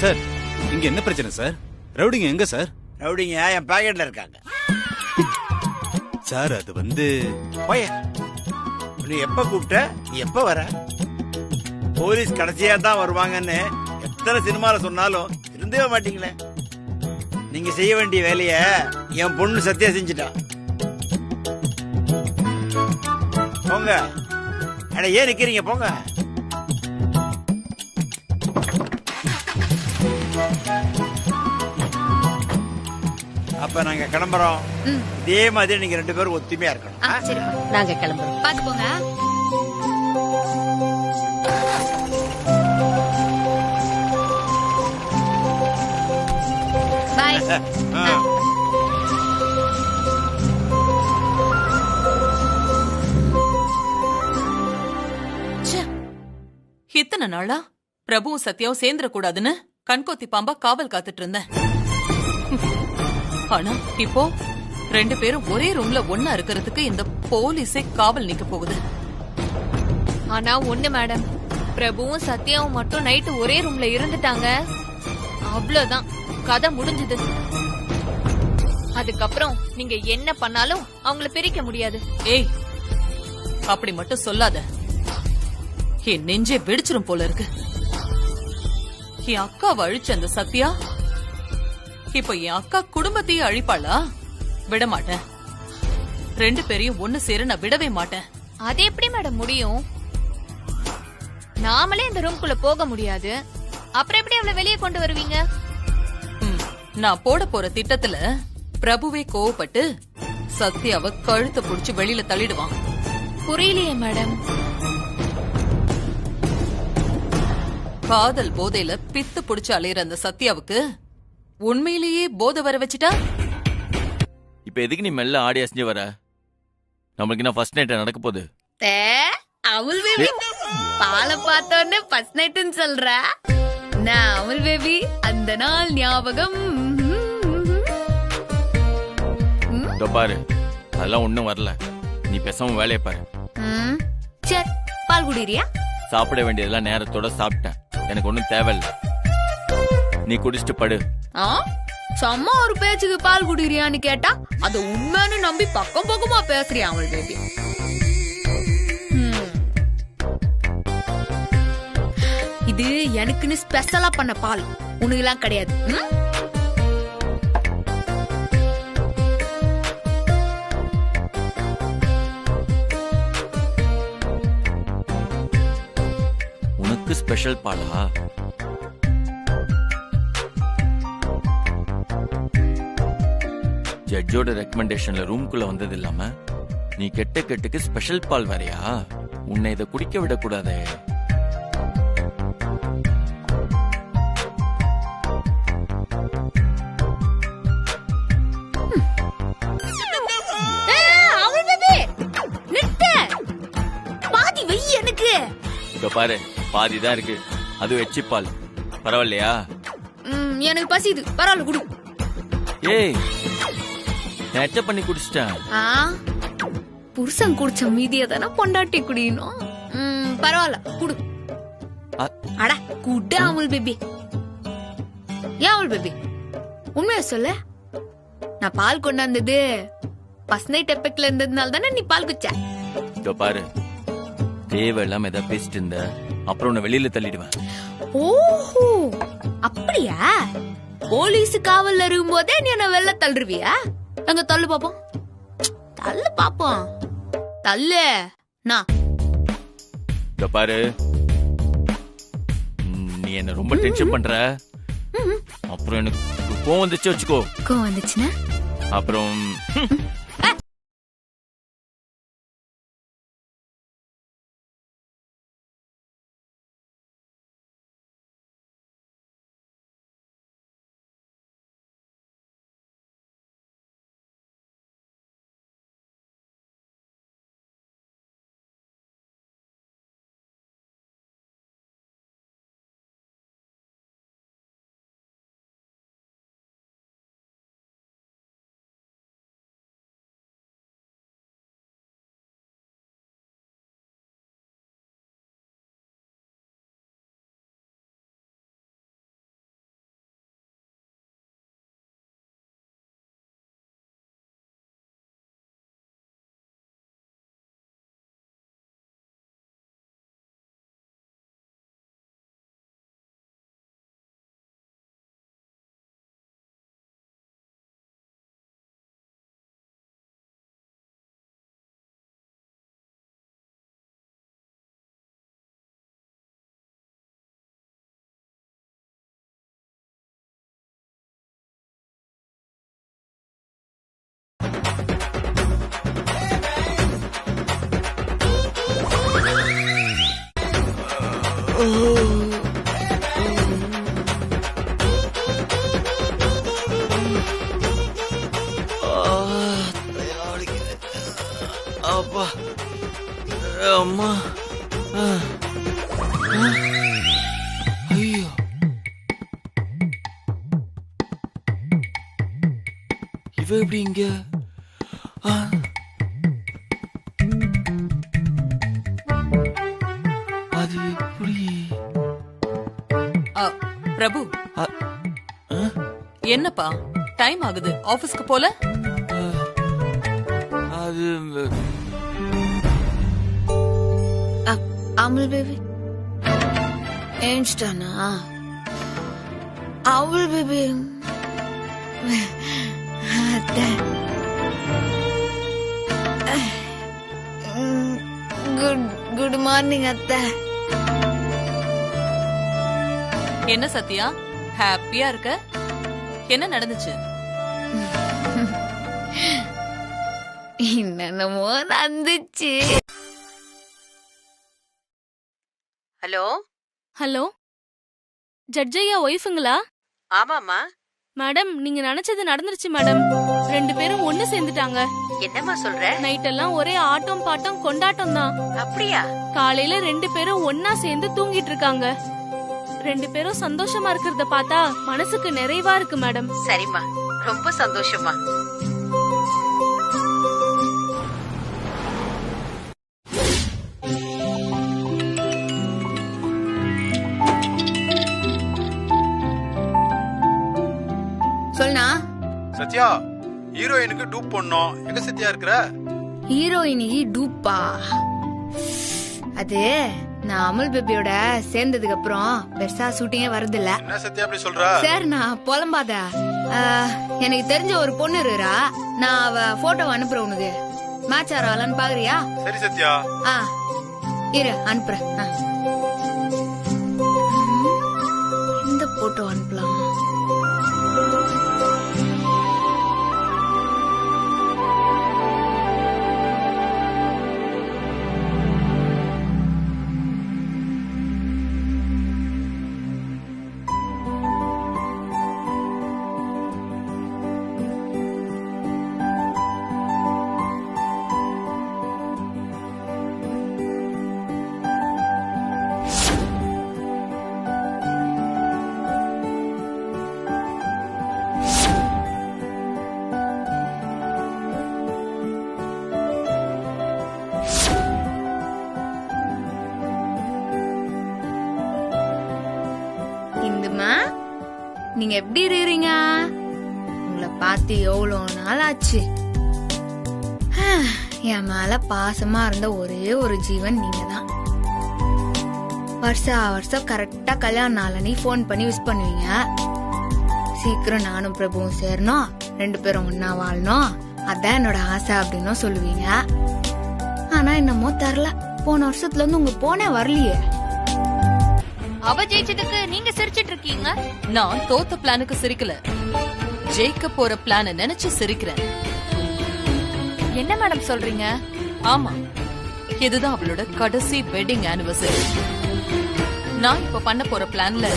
Sir, இங்க என்ன பிரச்சனை சார்? ரவுடிங்க எங்க சார்? ரவுடிங்க என் பாக்கெட்ல இருக்காங்க சார். அது வந்து போய நீ எப்ப கூப்பிட்ட, நீ எப்ப வர? போலீஸ் கடைசியா தான் வருவாங்கன்னு எத்தனை சினிமால சொன்னாலும் இருந்தே மாட்டீங்களே. நீங்க செய்ய வேண்டிய வேலைய என் பொண்ணு சத்தியா செஞ்சுட்டா. போங்க. அட ஏன் நிக்கிறீங்க? போங்க. அப்ப நாங்க கிளம்புறோம். இதே மாதிரி நீங்க 2 பேரும் ஒத்துமையா இருக்கணும். நாங்க கிளம்புறோம். பாத்து போங்க. பாய். இத்தனை நாளா பிரபுவும் சத்யாவும் சேர்ந்துட கூடாதுன்னு கண்கோத்தி பாம்பா காவல் காத்துட்டு இருந்தேன். ஆனா இப்போ 2 பேரும் ஒரே ரூம்ல ஒன்னா இருக்கிறதுக்கு இந்த போலீஸே காவல் நிக்க போகுது. ஆனா ஒண்ணு மேடம், பிரபுவும் சத்யாவும் மட்டும் நைட்டு ஒரே ரூம்ல இருந்துட்டாங்க. அவ்வளவுதான், கதை முடிஞ்சது. அதுக்கப்புறம் நீங்க என்ன பண்ணாலும் அவங்கள பிரிக்க முடியாது. ஏய், அப்படி மட்டும் சொல்லாத. என் நெஞ்சே வெடிச்சிரும் போல இருக்கு. என் அக்காவை அழிச்ச அந்த சத்யா இப்ப என் அக்கா குடும்பத்தையே அழிப்பாளா? விட மாட்டேன். 2 பேரையும் ஒண்ணு சேர நான் விடவே மாட்டேன். அது எப்படி மேடம் முடியும்? நாமளே இந்த ரூம்குள்ள போக முடியாது, அப்புறம் எப்படி அவளை வெளியே கொண்டு வருவீங்க? நான் போட போற திட்டத்துல பிரபுவே கோவப்பட்டு சத்யாவை கழுத்தை புடிச்சு வெளியில தள்ளிடுவான். புரியலையே மேடம். காதல் போதையில பித்து புடிச்சு அலையிற அந்த சத்யாவுக்கு உண்மையிலேயே போதை வர வச்சுட்டா? இப்ப எதுக்கு நீ மெல்ல ஆடி அசைஞ்சு வர? நம்மளுக்கு என்ன ஃபர்ஸ்ட் நைட் நடக்க போகுது? அமுல் பேபி பாலை பார்த்தோன்னே ஃபர்ஸ்ட் நைட்னு சொல்ற. நான் அமுல் பேபி அந்த நாள் ஞாபகம். பாரு, அதெல்லாம் ஒண்ணும் வரல. நீ பேசாம வேலையை பாரு. சரி, பால் குடிறியா? சாப்பிட வேண்டியதெல்லாம் நேரத்தோட சாப்பிட்டேன். எனக்கு ஒண்ணும் தேவையில்ல. நீ குடிச்சிட்டு படு. சும்மா ஒரு பேச்சுக்கு பால் குடிக்கிறியான்னு கேட்டா அது உண்மைன்னு நம்பி பக்கம் பக்கமா பேசுறியா அவள் பேபி? இது எனக்குன்னு ஸ்பெஷலா பண்ண பால், உனக்கு எல்லாம் கிடையாது. உனக்கு ஸ்பெஷல் பாலா? ஜட்ஜோட ரெக்கமெண்டேஷன்ல ரூம்குள்ள வந்தது இல்லாம நீ கெட்ட கெட்டுக்கு ஸ்பெஷல் பால் வரையா? உன்னை இதை குடிக்க விடக்கூடாதே. பாதி வை எனக்கு. பாரு, பாதிதான் இருக்கு. அது எச்சி பால். பரவாயில்லையா? எனக்கு பசிது, பரவாயில்ல குடு. ஏய், நேச்ச பண்ணி குடிச்சிட்டேன். புருஷன் குடிச்ச மீதிய தானே பொண்டாட்டி குடியணும். பரவாயில்ல குடு. அட குடு அமுல் பேபி. ஏன் அமுல் பேபி, உண்மையா சொல்ல, நான் பால் கொண்டாந்தது ஃபர்ஸ்ட் நைட் எஃபெக்ட்ல இருந்ததுனால தானே நீ பால் குடிச்ச. பாரு, தேவையில்லாம ஏதாவது பேசிட்டு இருந்த அப்புறம் உன்னை வெளியில தள்ளிடுவேன். ஓஹோ, அப்படியா? போலீஸ் காவல்ல இருக்கும் போதே நீ என்ன வெளில தள்ளுவியா? எங்க தள்ளு பாப்போம், தள்ளு பாப்போம், தள்ளு. நான் பாரு, நீ என்ன ரொம்ப டென்ஷன் பண்ற. அப்புறம் எனக்கு கோவம் வந்துச்சு வச்சுக்கோ. கோவம் வந்துச்சுன்னா அப்புறம் அப்பா அம்மா ஐயோ இவ எப்படி இங்க அது எப்படி பிரபு என்னப்பா டைம் ஆகுது ஆபீஸ்க்கு போல அது அமுல் பேபி ஏன்ஸ்டானா அமுல் பேபி குட் மார்னிங் அத்தை. என்ன சத்யா ஹாப்பியா இருக்க? என்ன நடந்துச்சு? என்னென்னமோ நடந்துச்சு. ஹலோ ஹலோ, ஜட்ஜையா ஒய்ஃபுங்களா? ஆமாமா. மேடம், நீங்க நினைச்சது நடந்துருச்சு மேடம். 2 பேரும் ஒண்ணு சேர்ந்துட்டாங்க. என்னம்மா சொல்ற? நைட் எல்லாம் ஒரே ஆட்டம் பாட்டம் கொண்டாட்டம் தான். அப்படியா? காலையில 2 பேரும் ஒன்னா சேர்ந்து தூங்கிட்டு இருக்காங்க. 2 பேரும் சந்தோஷமா இருக்கிறத பார்த்தா மனசுக்கு நிறைவா இருக்கு மேடம். சரிம்மா, ரொம்ப சந்தோஷமா. சொல்லுண்ணா. சத்யா, ஹீரோயினுக்கு டூப் பண்ணோம். எங்க சத்யா இருக்கிற? ஹீரோயினி டூப்பா? அது நான் அமுல் பேபியோட சேர்ந்ததுக்கு அப்புறம் பெருசா ஷூட்டிங்கே வரது இல்ல. என்ன சத்யா அப்படி சொல்ற? சார், நான் புலம்பாத. எனக்கு தெரிஞ்ச ஒரு பொண்ணு இருக்கா. நான் அவ போட்டோ அனுப்புறேன் உனக்கு. மேட்ச் ஆறாளான்னு பாக்குறியா? சரி சத்யா. இரு அனுப்புறேன். இந்த போட்டோ அனுப்பலாம். இந்துமா, நீங்க எப்படி இருக்கீங்க? உங்களை பார்த்து எவ்வளவு நாள் ஆச்சு. என் மேல பாசமா இருந்த ஒரே ஒரு ஜீவன் நீங்க தான். வருஷம் கரெக்டா கல்யாண நாளனி போன் பண்ணி விஷ் பண்ணுவீங்க. சீக்கிரம் நானும் பிரபுவும் சேரணும், 2 பேரும் ஒன்னா வாழணும், அதான் என்னோட ஆசை அப்படின்னு சொல்லுவீங்க. ஆனா என்னமோ தெரியல, போன வருஷத்துல இருந்து உங்க போனே வரலையே. அவ ஜெயிச்சதுக்கு நீங்க சிரிச்சிட்டு இருக்கீங்க. நான் தோத்த பிளானுக்கு சிரிக்கல, ஜெயிக்க போற பிளான நினைச்சு சிரிக்கிறேன். என்ன மேடம் சொல்றீங்க? ஆமா, இதுதான் அவளோட கடைசி வெட்டிங் ஆனிவர்சரி. நான் இப்ப பண்ண போற பிளான்ல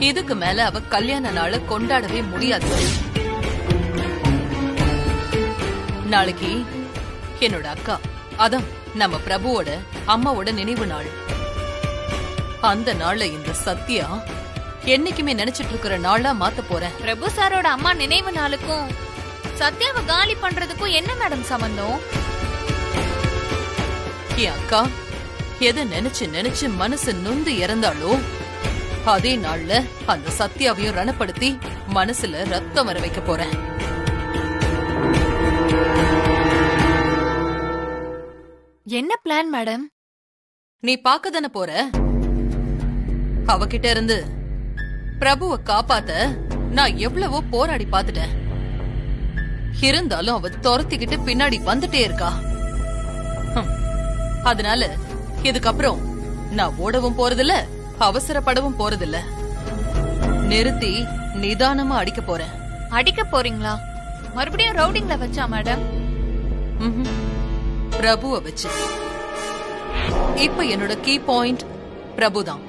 இதுக்கு மேல அவ கல்யாண நாள கொண்டாடவே முடியாது. நாளைக்கு என்னோட அக்கா, அதான் நம்ம பிரபுவோட அம்மாவோட நினைவு நாள். அந்த நாள்ல இந்த சத்யா என்னைக்குமே நினைச்சிட்டு இருக்கிற நாளா மாத்த போறேன். பிரபு சாரோட அம்மா நினைவு நாளுக்கும் சத்யாவை காலி பண்றதுக்கும் என்ன மேடம் சம்பந்தம்? என் அக்கா எதை நினைச்சு மனசு நொந்து இறந்தாளோ அதே நாள்ல அந்த சத்யாவையும் ரணப்படுத்தி மனசுல ரத்தம் வர வைக்க போறேன். என்ன பிளான் மேடம்? நீ பாக்க தானே போற. அவகிட்ட இருந்து பிரபுவை காப்பாத்த நான் எவ்வளவோ போராடி பாத்துட்டேன். இருந்தாலும் அவ துரத்திக்கிட்டு பின்னாடி வந்துட்டே இருக்கா. அதனால இதுக்கப்புறம் நான் ஓடவும் போறதில்ல, அவசரப்படவும் போறதில்ல. நிறுத்தி நிதானமா அடிக்க போறேன். அடிக்க போறீங்களா? மறுபடியும் ரவுடிங்ல வச்சா மேடம்? பிரபுவை வச்சு. இப்ப என்னோட கீ பாயிண்ட் பிரபுதான்.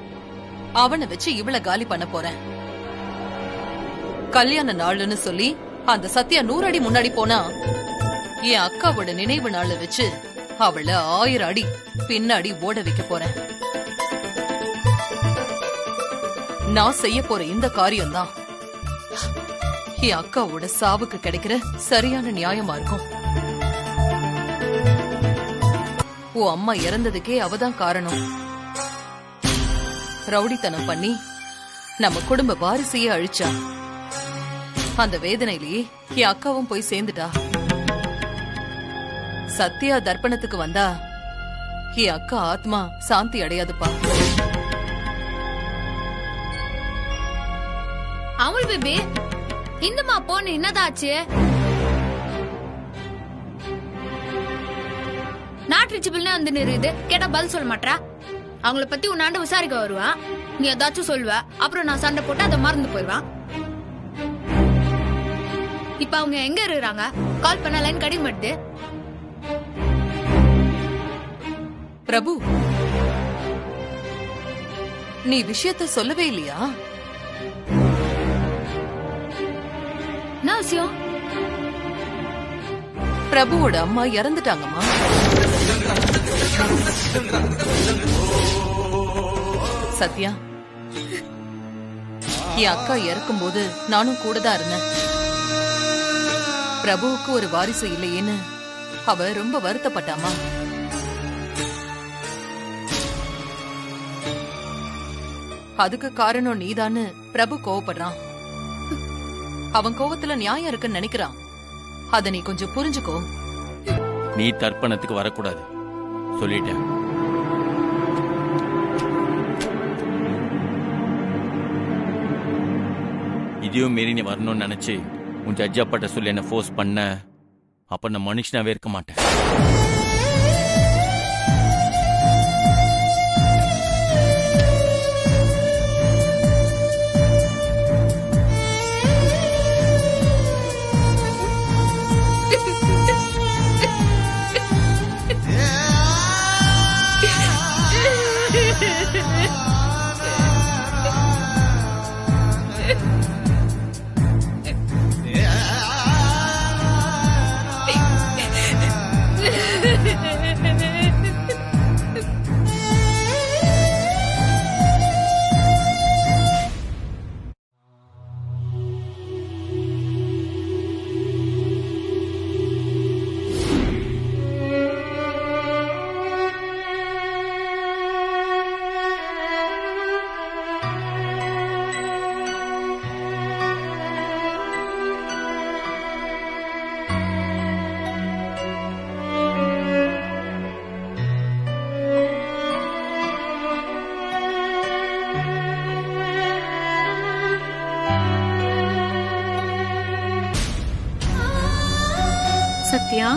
அவனை வச்சு இவள காலி பண்ண போறேன். கல்யாண நாள்னு சொல்லி அந்த சத்யா 100 அடி முன்னாடி போனா என் அக்காவோட நினைவு நாள வச்சு அவளை 1000 அடி பின்னாடி ஓட வைக்க போறேன். நான் செய்ய போற இந்த காரியம்தான் என் அக்காவோட சாவுக்கு கிடைக்கிற சரியான நியாயமா இருக்கும். உன் அம்மா இறந்ததுக்கே அவதான் காரணம். ரவுடித்தனம் பண்ணி நம்ம குடும்ப வாரிசையே அழிச்சா. அந்த வேதனையிலேயே என் அக்காவும் போய் சேர்ந்துட்டா. சத்யா தர்ப்பணத்துக்கு வந்தா என் அக்கா ஆத்மா சாந்தி அடையாதுப்பா. அமுல் பேபி, இந்தமா போன என்னதாச்சு? நாட் ரிச்சபிள்னு வந்து நிறுது. கேட்டா பதில் சொல்ல மாட்டா. அவங்கள பத்தி உன்னாண்ட விசாரிக்க வருவான். நீ ஏதாச்சும் சொல்லுவ. அப்புறம் நான் சண்டை போட்டு அதை மறந்து போயிடுவான். இப்ப அவங்க எங்க இருக்கிறாங்க? கால் பண்ண லைன் கடிமட்டு. பிரபு, நீ விஷயத்த சொல்லவே இல்லையா? என்ன விஷயம்? பிரபுவோட அம்மா இறந்துட்டாங்கம்மா. சத்யா, என் அக்கா இறக்கும்போது நானும் கூட தான் இருந்தேன். பிரபுவுக்கு ஒரு வாரிசு இல்லையேன்னு அவ ரொம்ப வருத்தப்பட்டாமா. அதுக்கு காரணம் நீதான்னு பிரபு கோவப்படுறான். அவன் கோவத்துல நியாயம் இருக்குன்னு நினைக்கிறான். அத நீ கொஞ்சம் புரிஞ்சுக்கோ. நீ தர்ப்பணத்துக்கு வரக்கூடாது சொல்லிட்டேன். இதையும் மீறி நீ வரணும்னு நினைச்சு உன் ஜட்ஜ் அப்பாட்ட சொல்லி என்ன ஃபோர்ஸ் பண்ண, அப்ப நான் மனுஷனாவே இருக்க மாட்டேன். சத்யா,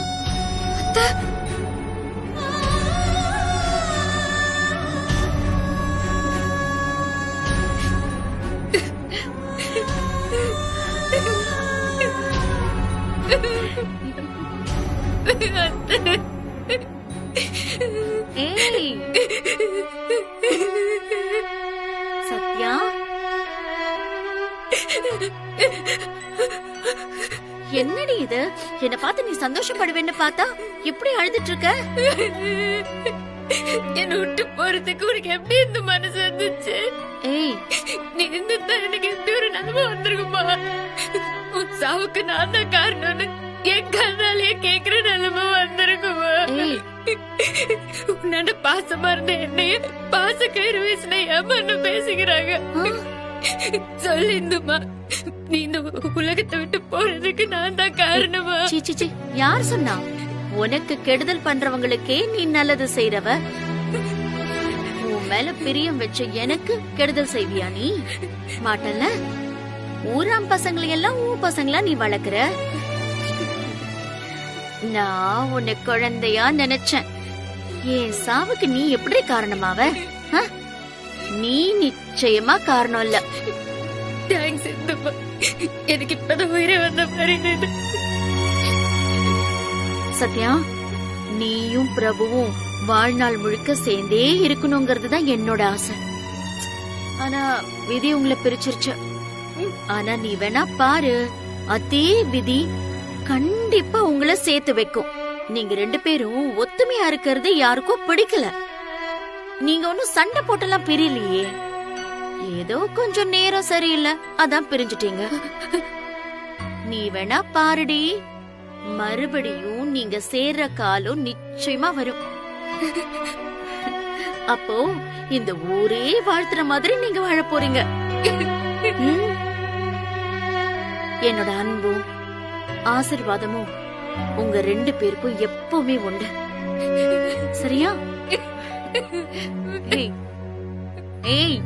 ஏய் சத்யா, என்னடி இது? என்ன பார்த்து நீ சந்தோஷப்படுவேன்னு பார்த்தா எப்படி அழுதுட்டு இருக்க? என்ன விட்டு போறதுக்கு உனக்கு எப்படி இந்த மனசு வந்துச்சு? ஏய், நீ இருந்திருந்தா எனக்கு எப்படி ஒரு நிலைமை வந்திருக்குமா? உன் சாவுக்கு நான் தான் காரணம்னு என் கண்ணாலேயே கேக்குற நிலைமை வந்திருக்குமா? உன்னாண்ட பாசமா இருந்த என்னைய பாச கயிறு வீசின ஏமான்னு பேசிக்கிறாங்க. சொல்லு இந்துமா, நீ இந்த உலகத்தை விட்டு போறதுக்கு நான் தான் காரணமா? சீச்சி, யார் சொன்னா? உனக்கு கெடுதல் பண்றவங்களுக்கே நீ நல்லது செய்றவ. உன் மேல பிரியம் வச்ச எனக்கு கெடுதல் செய்வியா நீ? மாட்டல்ல. ஊராம் பசங்களையெல்லாம் உன் பசங்களா நீ வளர்க்குற. நான் உன்னை குழந்தையா நினைச்சேன். என் சாவுக்கு நீ எப்படி காரணமாவ? நீ நிச்சயமா காரணம் இல்ல. தேங்க்ஸ் இந்துமா, எனக்கு இப்பதான் உயிரை வந்த மாதிரி. சத்யா, நீயும் பிரபுவும் வாழ்நாள் முழுக்க சேர்ந்தே இருக்கணுங்கிறது தான் என்னோட ஆசை. ஆனா விதி உங்களை பிரிச்சிருச்சு. ஆனா நீ வேணா பாரு, அதே விதி கண்டிப்பா உங்களை சேர்த்து வைக்கும். நீங்க 2 பேரும் ஒத்துமையா இருக்கிறது யாருக்கும் பிடிக்கல. நீங்க ஒன்னும் சண்டை போட்டெல்லாம் பிரியலையே, ஏதோ கொஞ்சம் நேரம் சரியில்லை, அதான் பிரிஞ்சுட்டீங்க. நீ வேணா பாருடி, மறுபடியும் நீங்க சேர்ற காலம் நிச்சயமா வரும். அப்போ இந்த ஊரே வாழ்த்துற மாதிரி நீங்க வாழ போறீங்க. என்னோட அன்பும் ஆசீர்வாதமும் உங்க 2 பேருக்கும் எப்பவுமே உண்டு, சரியா? ஏய்,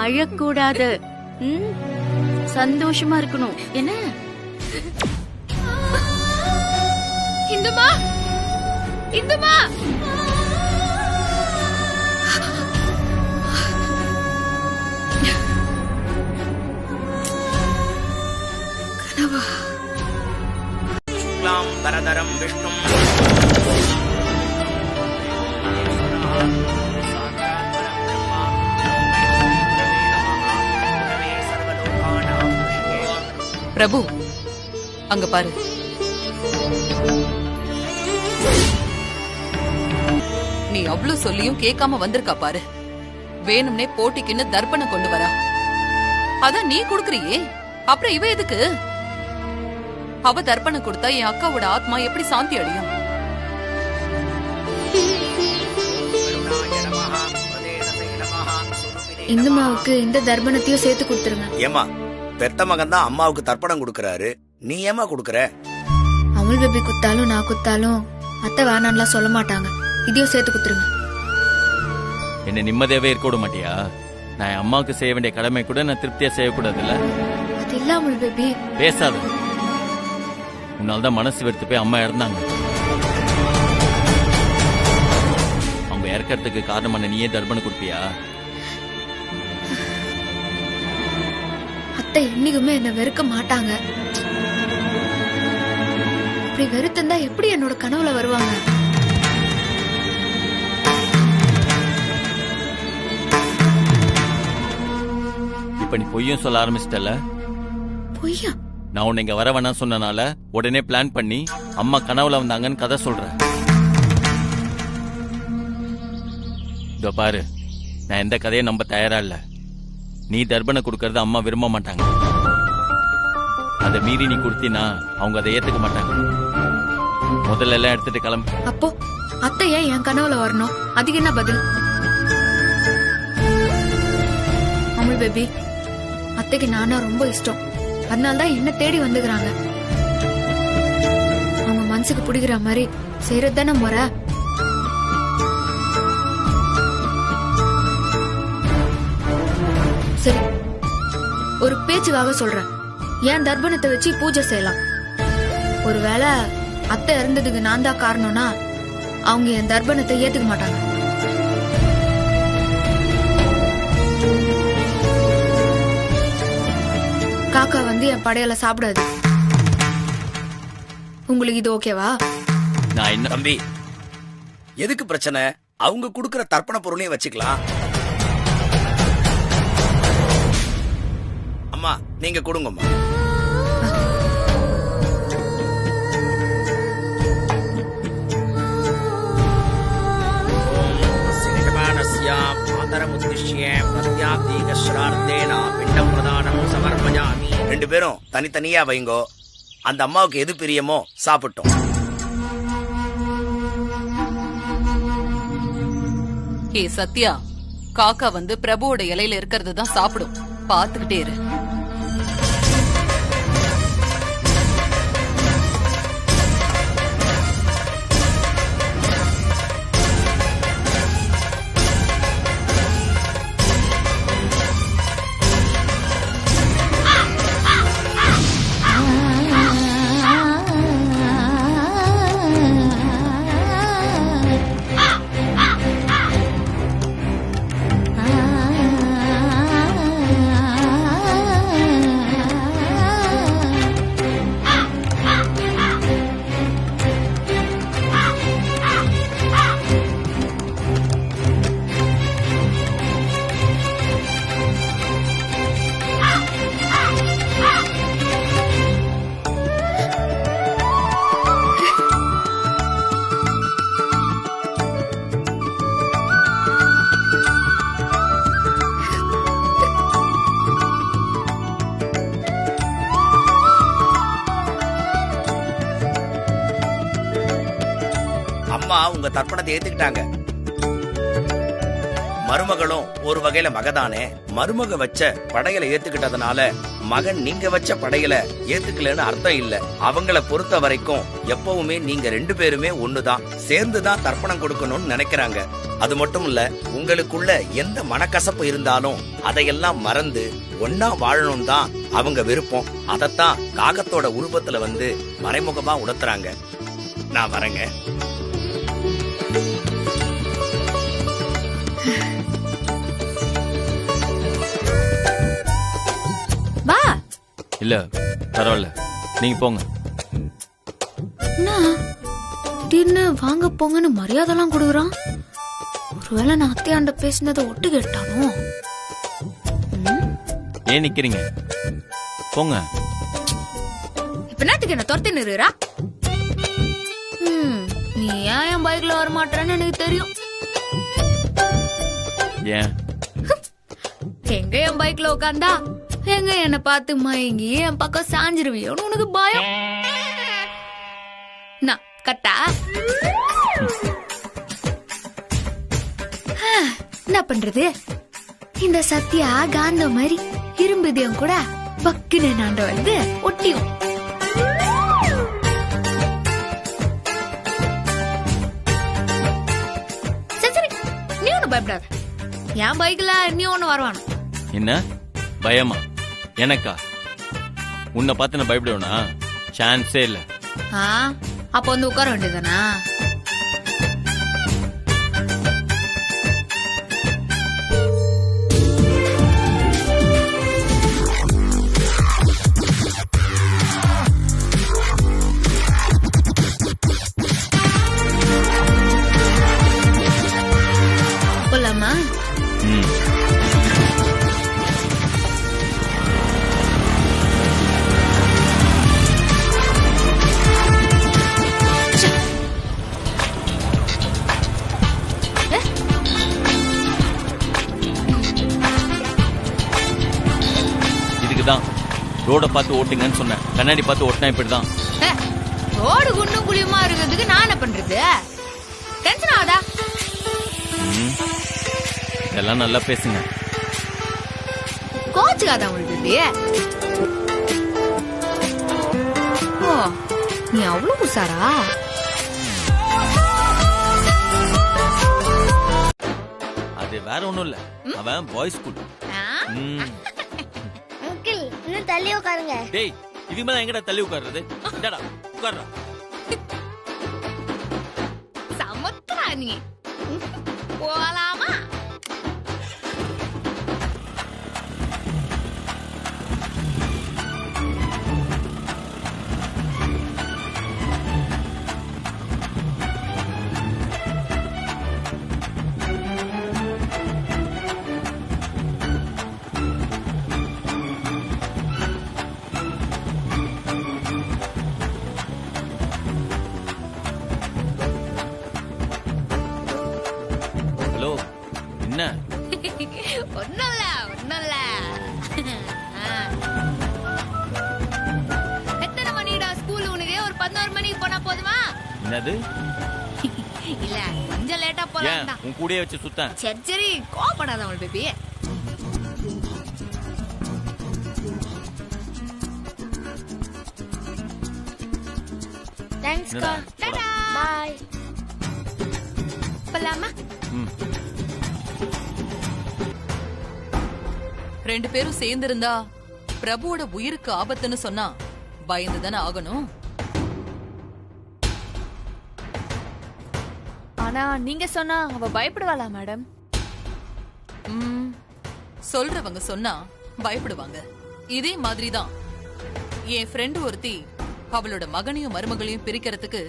அழக்கூடாது, சந்தோஷமா இருக்கணும். என்ன இந்துமா, இந்துமா, கனவா? வரதரம் விஷ்ணும் பிரபு, அங்க பாரு. நீ அவ்வளவு சொல்லியும் கேட்காம வந்திருக்கா பாரு. வேணும்னே போட்டிக்குன்னு தர்ப்பணம் கொண்டு வரா. அதான் நீ குடுக்கறியே, அப்புறம் இவ எதுக்கு? அவ தர்ப்பணம் கொடுத்தா என் அக்காவோட ஆத்மா எப்படி சாந்தி அடையும்? இந்துமாவுக்கு இந்த தர்ப்பணத்தையும் சேர்த்து கொடுத்துருங்க. ஏமா, பெத்த மகன் தான் அம்மாவுக்கு தர்ப்பணம் கொடுக்கறாரு, நீ ஏமா கொடுக்கற? அமுல் பேபி குத்தாலும் நான் குத்தாலும் அத்தை வேணான்லாம் சொல்ல மாட்டாங்க. இதையும் சேர்த்து கொடுத்துருங்க. என்ன நிம்மதியாவே இருக்க விட மாட்டியா? நான் என் அம்மாவுக்கு செய்ய வேண்டிய கடமை கூட நான் திருப்தியா செய்யக்கூடாது இல்ல? அது இல்ல அமுல் பேபி. பேசாத. உன்னால்தான் மனசு வெறுத்து போய் அம்மா இறந்தாங்க. அவங்க இறக்கறதுக்கு காரணமான நீயே தர்ப்பணம் கொடுப்பியா? அத்தை என்னைக்குமே என்ன வெறுக்க மாட்டாங்க. அப்படி வெறுத்திருந்தா எப்படி என்னோட கனவுல வருவாங்க? இப்ப நீ பொய்யும் சொல்ல ஆரம்பிச்சிட்டல. பொய்யா? நான் உன்னை இங்க வர வேணாம் சொன்னனால உடனே பிளான் பண்ணி அம்மா கனவுல வந்தாங்கன்னு கதை சொல்ற. இதோ பாரு, நான் எந்த கதையை நம்ப தயாரா இல்ல. நீ தர்ப்பணம் கொடுக்கறது அம்மா விரும்ப மாட்டாங்க. அதை மீறி நீ கொடுத்தினா அவங்க அதை ஏத்துக்க மாட்டாங்க. முதல்ல எல்லாம் எடுத்துட்டு கிளம்பு. அப்போ அத்தை ஏன் என் கனவுல வரணும்? அதுக்கு என்ன பதில்? அமுல் பேபி, அத்தைக்கு நானா ரொம்ப இஷ்டம். அதனாலதான் என்ன தேடி வந்துக்கிறாங்க. அவங்க மனசுக்கு பிடிக்கிற மாதிரி செய்யறது தானே முறை. சரி, ஒரு பேச்சுக்காக சொல்றேன். ஏன் தர்ப்பணத்தை வச்சு பூஜை செய்யலாம். ஒருவேளை அத்தை இறந்ததுக்கு நான் தான் காரணம்னா அவங்க என் தர்ப்பணத்தை ஏத்துக்க மாட்டாங்க. காக்கா வந்து என் படையில சாப்பிடாது. உங்களுக்கு இது ஓகேவா? நான் என்ன தம்பி, எதுக்கு பிரச்சனை? அவங்க கொடுக்கற தர்ப்பண பொருளையும் வச்சுக்கலாம். அம்மா, நீங்க கொடுங்கம்மா. ரெண்டு பேரும் தனித்தனியா வைங்கோ. அந்த அம்மாவுக்கு எது பிரியமோ சாப்பிட்டோம். ஏ சத்யா, காக்கா வந்து பிரபுவோட இலையில இருக்கிறது தான் சாப்பிடும். பாத்துக்கிட்டே இரு. அம்மா உங்க தர்ப்பணத்தை ஏத்துக்கிட்டாங்க. மருமகளும் ஒரு வகையில மகதானே. மருமக வச்ச படையலை ஏத்துக்கிட்டதுனால மகன் நீங்க வச்ச படையலை ஏத்துக்கலன்னு அர்த்தம் இல்ல. அவங்கள பொறுத்த வரைக்கும் எப்பவுமே நீங்க 2 பேருமே ஒண்ணுதான், சேர்ந்துதான் தர்ப்பணம் கொடுக்கணும்னு நினைக்கிறாங்க. அது மட்டும் இல்ல, உங்களுக்குள்ள எந்த மனக்கசப்பு இருந்தாலும் அதையெல்லாம் மறந்து ஒன்னா வாழணும் தான் அவங்க விருப்பம். அதத்தான் காகத்தோட உருவத்துல வந்து மறைமுகமா உணர்த்துறாங்க. நான் வரேங்க. வா. இல்ல பரவாயில்ல, நீங்க போங்க. என்ன திடீர்னு வாங்க போங்கன்னு மரியாதைலாம் கொடுக்குறான்? ஒருவேளை நான் அத்தையாண்ட பேசினதை ஒட்டு கேட்டானோ? ஏன் நிக்கிறீங்க? போங்க. இப்ப என்னத்துக்கு என்ன துரத்தி நிறுறா? நீ ஏன் என் பைக்ல வரமாட்டேன்னு எனக்கு தெரியும். ஏன்? எங்க என் பைக்ல உட்காந்தா எங்க என்ன பார்த்து மயங்கி என் பக்கம் சாஞ்சிருவியோன்னு உனக்கு பயம். நான் கட்டா என்ன பண்றது? இந்த சத்யா காந்த மாதிரி இரும்புதியம் கூட பக்குன்னு நாண்ட வந்து ஒட்டியும். சரி நீ ஒண்ணு பயப்படாத, என் பைக்ல நீ ஒண்ணு வருவானு. என்ன பயமா? எனக்கா? உன்னை பார்த்து நான் பயப்படுவேனா? சான்ஸே இல்ல. அப்ப வந்து உட்கார வேண்டியதானா? போலாமா? இதுக்குதான் ரோட பார்த்து ஓட்டுங்கன்னு சொன்னேன். கண்ணாடி பார்த்து ஓட்டினா இப்படிதான். ரோடு குண்டும் குழியுமா இருக்கிறதுக்கு நான் என்ன பண்றது? டென்ஷன் ஆகுதா? இதெல்லாம் நல்லா பேசுங்க. கோச்சுக்காத உங்களுக்கு. ஓ நீ அவ்வளவு உசாரா? அது வேற ஒண்ணும் இல்ல, அவன் பாய்ஸ் ஸ்கூல். அங்கிள் இன்னும் தள்ளி உட்காருங்க. டேய் இது மேல எங்கடா தள்ளி உட்கார்றது? டடா உட்கார்றா. சமத்ரா நீ. போலாமா? என்ன? ஒண்ணுல்ல ஒண்ணுல்ல. எத்தனை மணிடா ஸ்கூல் உனக்கு? ஒரு 11 மணிக்கு போனா போதுமா? என்னது? இல்ல கொஞ்சம் லேட்டா போலாம். உன் கூடயே வச்சு சுத்தேன். சரி சரி கோபப்படாத அவள் பேபி. தேங்க்ஸ் கா. Tata bye. போலாமா? 2 பேரும் சேர்ந்திருந்தா பிரபுவோட உயிருக்கு ஆபத்துன்னு சொன்னா பயந்துதானே ஆகணும். ஆனா நீங்க சொன்னா அவ பயப்படுவாளா மேடம்? சொல்றவங்க சொன்னா பயப்படுவாங்க. இதே மாதிரிதான் என் ஃப்ரெண்டு ஒருத்தி அவளோட மகனையும் மருமகளையும் பிரிக்கிறதுக்கு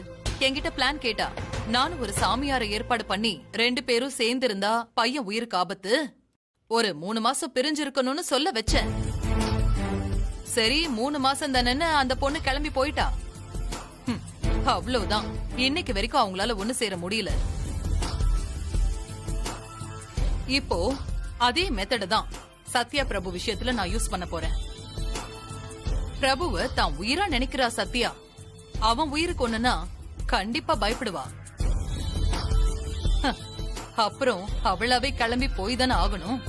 என்கிட்ட பிளான் கேட்டா. நானும் ஒரு சாமியாரை ஏற்பாடு பண்ணி 2 பேரும் சேர்ந்திருந்தா பையன் உயிருக்கு ஆபத்து, ஒரு 3 மாசம் பிரிஞ்சிருக்கணும்னு சொல்ல வச்சேன். சரி 3 மாசம் தானேன்னு அந்த பொண்ணு கிளம்பி போயிட்டா. அவ்வளவுதான். இன்னைக்கு வரைக்கும் அவங்களால ஒண்ணு சேர முடியல. இப்போ அதே மெத்தட தான் சத்யா பிரபு விஷயத்துல நான் யூஸ் பண்ண போறேன். பிரபுவ தான் உயிரா நினைக்கிறா சத்யா. அவன் உயிருக்கு ஒண்ணுன்னா கண்டிப்பா பயப்படுவா. அப்புறம் அவளாவே கிளம்பி போய் தானே ஆகணும்.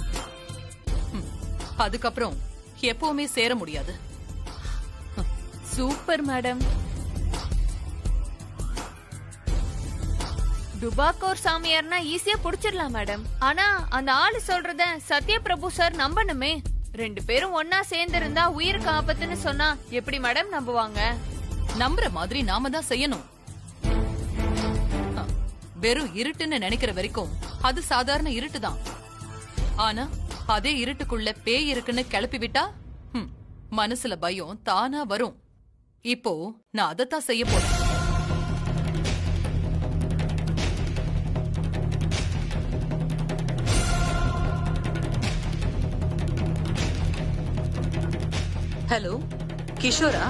அதுக்கப்புறம் எப்பவுமே சேர முடியாது. Super madam. டுபாக்கோர் சாமியார்னா ஈஸியா புடிச்சிடலாம் மேடம். ஆனா அந்த ஆளு சொல்றத சத்ய பிரபு சார் நம்பணுமே. 2 பேரும் ஒன்னா சேர்ந்து இருந்தா உயிருக்கு ஆபத்துன்னு சொன்னா எப்படி மேடம் நம்புவாங்க? நம்புற மாதிரி நாம தான் செய்யணும். வெறும் இருட்டுன்னு நினைக்கிற வரைக்கும் அது சாதாரண இருட்டு தான். ஆனா அதே இருட்டுக்குள்ள பேய் இருக்குன்னு கிளப்பி விட்டா மனசுல பயம் தானா வரும். இப்போ நான் அதைத்தான் செய்ய போறேன். ஹலோ, கிஷோரா?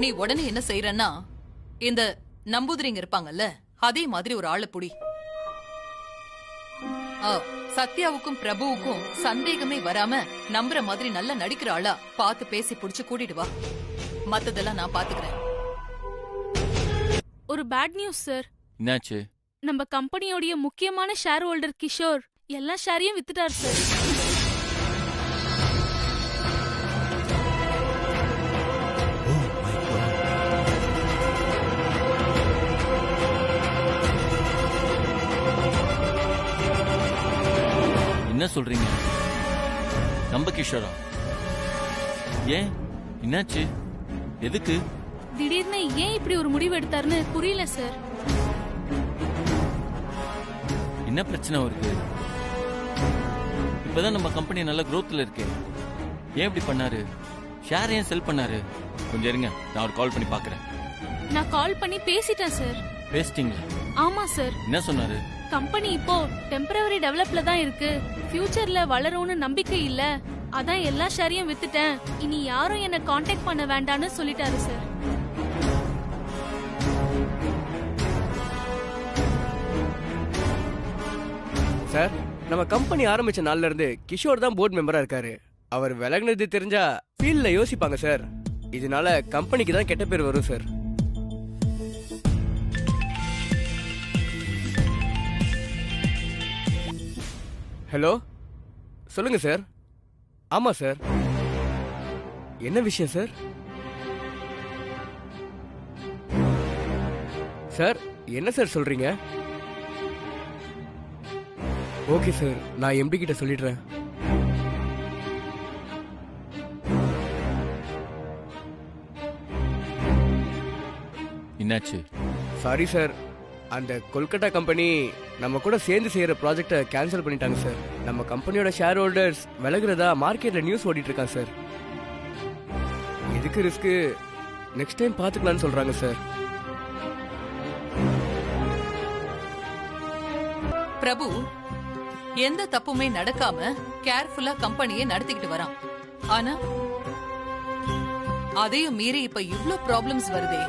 நீ உடனே என்ன செய்யறன்னா, இந்த நம்பூதிரிங்க இருப்பாங்கல்ல, அதே மாதிரி ஒரு ஆளு புடி. சத்யாவுக்கும் பிரபுவுக்கும் சந்தேகமே வராம நம்புற மாதிரி நல்லா நடிக்கிற ஆளா பார்த்து பேசி புடிச்சு கூட்டிட்டு வா. மத்ததெல்லாம் நான் பாத்துக்கிறேன். ஒரு பேட் நியூஸ் சார். என்னாச்சு? நம்ம கம்பெனியோட முக்கியமான ஷேர் ஹோல்டர் கிஷோர் எல்லா ஷேரையும் வித்துட்டார் சார். என்ன சொல்றீங்க? நம்ம கிஷோரா? ஏன், என்னாச்சு? எதுக்கு? திடீர்னு ஏன் இப்படி ஒரு முடிவு எடுத்தாருன்னு புரியல சார். என்ன பிரச்சனை இருக்கு? இப்பதான் நம்ம கம்பெனி நல்ல growthல இருக்கு. ஏன் இப்படி பண்ணாரு? ஷேர் ஏன் செல் பண்ணாரு? கொஞ்சம் இருங்க, நான் ஒரு கால் பண்ணி பாக்குறேன். நான் கால் பண்ணி பேசிட்டேன் சார். பேசிட்டீங்களா? ஆமா சார். என்ன சொன்னாரு? கம்பெனி இப்போ டெம்பரவரி டெவலப்ல தான் இருக்கு, ஃபியூச்சர்ல வளரும்னு நம்பிக்கை இல்ல, அதான் எல்லா ஷேரையும் வித்துட்டேன், இனி யாரும் என்ன காண்டாக்ட் பண்ண வேண்டாம்னு சொல்லிட்டாரு சார். சார், நம்ம கம்பெனி ஆரம்பிச்ச நாள்ல இருந்து கிஷோர் தான் போர்டு மெம்பரா இருக்காரு. அவர் விலகுனது தெரிஞ்சா ஃபீல்ட்ல யோசிப்பாங்க சார். இதனால கம்பெனிக்கு தான் கெட்ட பேர் வரும் சார். ஹலோ, சொல்லுங்க சார். ஆமா சார். என்ன விஷயம் சார்? சார், என்ன சார் சொல்றீங்க? ஓகே சார், நான் எம்டி கிட்ட சொல்லிடுறேன். என்னாச்சு? சாரி சார், அந்த கொல்கட்டா கம்பெனி நம்ம கூட சேர்ந்து செய்யற ப்ராஜெக்டை கேன்சல் பண்ணிட்டாங்க சார். நம்ம கம்பெனியோட ஷேர் ஹோல்டர்ஸ் விலகுறதா மார்க்கெட்ல நியூஸ் ஓடிட்டு இருக்காங்க சார். எதுக்கு ரிஸ்க், நெக்ஸ்ட் டைம் பாத்துக்கலாம்னு சொல்றாங்க சார். பிரபு எந்த தப்புமே நடக்காம கேர்ஃபுல்லா கம்பெனியை நடத்திக்கிட்டு வரான். ஆனா அதையும் மீறி இப்ப இவ்ளோ ப்ராப்ளம்ஸ் வருதே.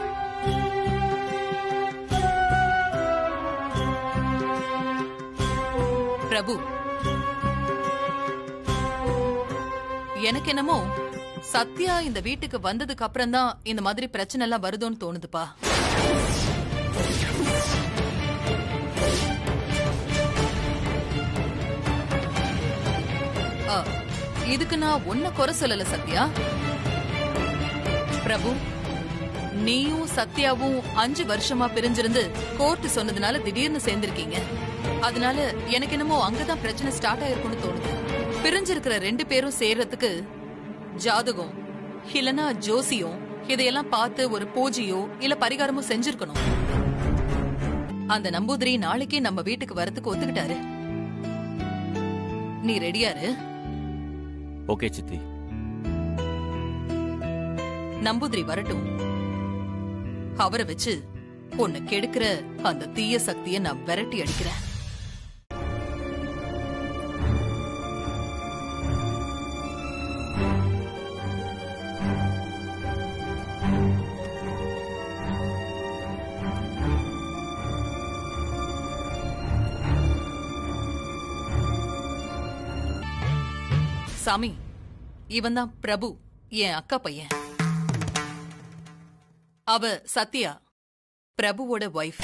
பிரபு, எனக்கு என்னமோ சத்யா இந்த வீட்டுக்கு வந்ததுக்கு அப்புறம் தான் இந்த மாதிரி பிரச்சனை எல்லாம் வருதோன்னு தோணுதுப்பா. இதுக்கு நான் ஒன்ன குறை சொல்லல சத்யா. பிரபு, நீயும் சத்யாவும் 5 வருஷமா பிரிஞ்சிருந்து கோர்ட் சொன்னதுனால திடீர்னு சேர்ந்திருக்கீங்க. அதனால எனக்கு என்னமோ அங்கதான் பிரச்சனை ஸ்டார்ட் ஆயிருக்கும்னு தோணுது. பிரிஞ்சிருக்கிற 2 பேரும் சேர்றதுக்கு ஜாதகம் இல்லனா ஜோசியம் இதையெல்லாம் பார்த்து ஒரு பூஜையோ இல்ல பரிகாரமோ செஞ்சிருக்கணும். அந்த நம்பூதிரி நாளைக்கே நம்ம வீட்டுக்கு வரதுக்கு ஒத்துக்கிட்டாரு. நீ ரெடியாரு? ஓகே சித்தி. நம்பூதிரி வரட்டும். அவரை வச்சு உன்னை கெடுக்கிற அந்த தீய சக்தியை நான் விரட்டி அடிக்கிறேன். சாமி, இவன் தான் பிரபு, என் அக்கா பையன். அவ சத்யா, பிரபுவோட வைஃப்.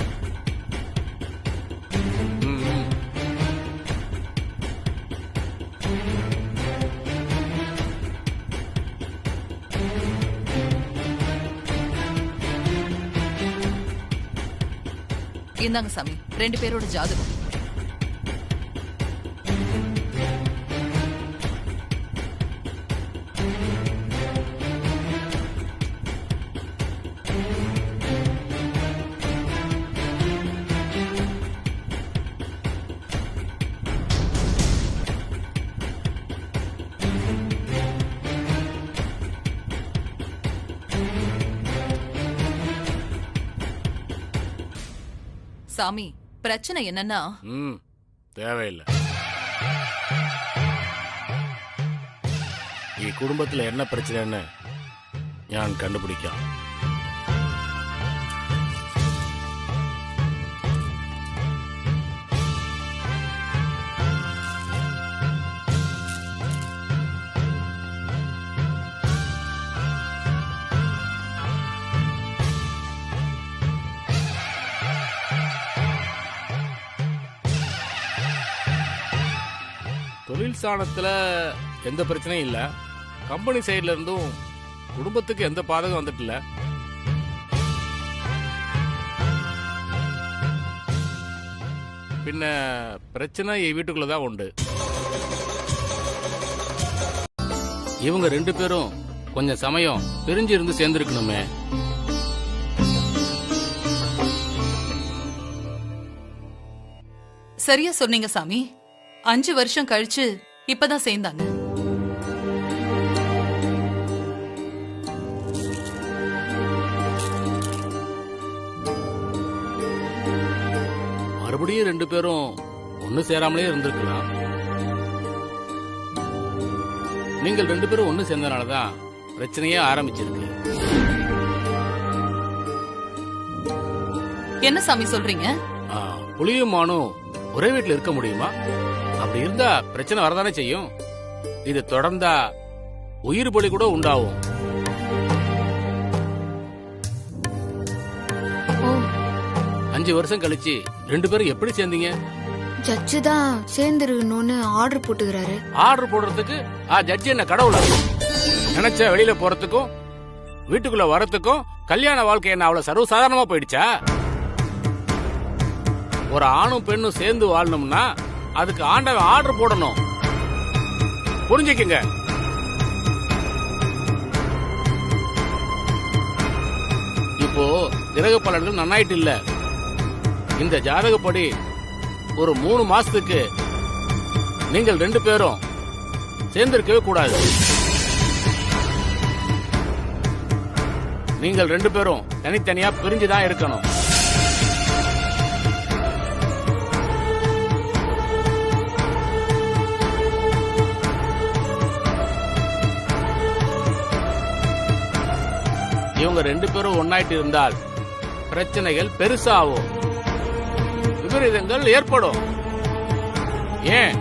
இந்தாங்க சாமி, 2 பேரோட ஜாதகம். சாமி, பிரச்சனை என்னன்னா தேவையில்லை. ഈ കുടുംബത്തിൽ என்ன பிரச்சனைன்னு ഞാൻ കണ്ടുപിടിക്കാം. தொழில் ஸ்தானத்துல எந்த பிரச்சனையும் இல்ல. கம்பெனி சைடுல இருந்தும் குடும்பத்துக்கு எந்த பாதகம் வந்துட்டு இல்ல. பின்ன பிரச்சனை வீட்டுக்குள்ளதான் உண்டு. இவங்க 2 பேரும் கொஞ்சம் சமயம் பிரிஞ்சு இருந்து சேர்ந்திருக்கணுமே. சரியா சொன்னீங்க சாமி. 5 வருஷம் கழிச்சு இப்பதான் சேர்ந்தாங்க. மறுபடியும் 2 பேரும் ஒண்ணு சேராமலே இருந்திருக்கலாம். நீங்கள் 2 பேரும் ஒண்ணு சேர்ந்தனாலதான் பிரச்சனையே ஆரம்பிச்சிருக்கு. என்ன சாமி சொல்றீங்க? புலியும் மானும் ஒரே வீட்டுல இருக்க முடியுமா? அப்படி இருந்தா பிரச்சனை வரதானே செய்யும். இது தொடர்ந்தா உயிர் பலி கூட உண்டாகும். 5 வருஷம் கழிச்சு 2 பேரும் எப்படி சேர்ந்தீங்க? ஜட்ஜு தான் சேர்ந்துருன்னு ஆர்டர் போட்டுக்கிறாரு. ஆர்டர் போடுறதுக்கு ஜட்ஜி என்ன கடவுளா? நினைச்ச வெளியில போறதுக்கும் வீட்டுக்குள்ள வரத்துக்கும் கல்யாண வாழ்க்கை என்ன அவ்வளவு சர்வசாதாரணமா போயிடுச்சா? ஒரு ஆணும் பெண்ணும் சேர்ந்து வாழணும்னா அதுக்கு ஆண்டவன் ஆர்டர் போடணும். புரிஞ்சுக்குங்க. இப்போ கிரக பலன்கள் நன்னாயிட்டு இல்ல. இந்த ஜாதகப்படி ஒரு 3 மாசத்துக்கு நீங்கள் 2 பேரும் சேர்ந்திருக்கவே கூடாது. நீங்கள் 2 பேரும் தனித்தனியா பிரிஞ்சுதான் இருக்கணும். இவங்க 2 பேரும் ஒன்னாயிட்டு இருந்தால் பிரச்சனைகள் பெருசாகும், விபரீதங்கள் ஏற்படும். ஏன்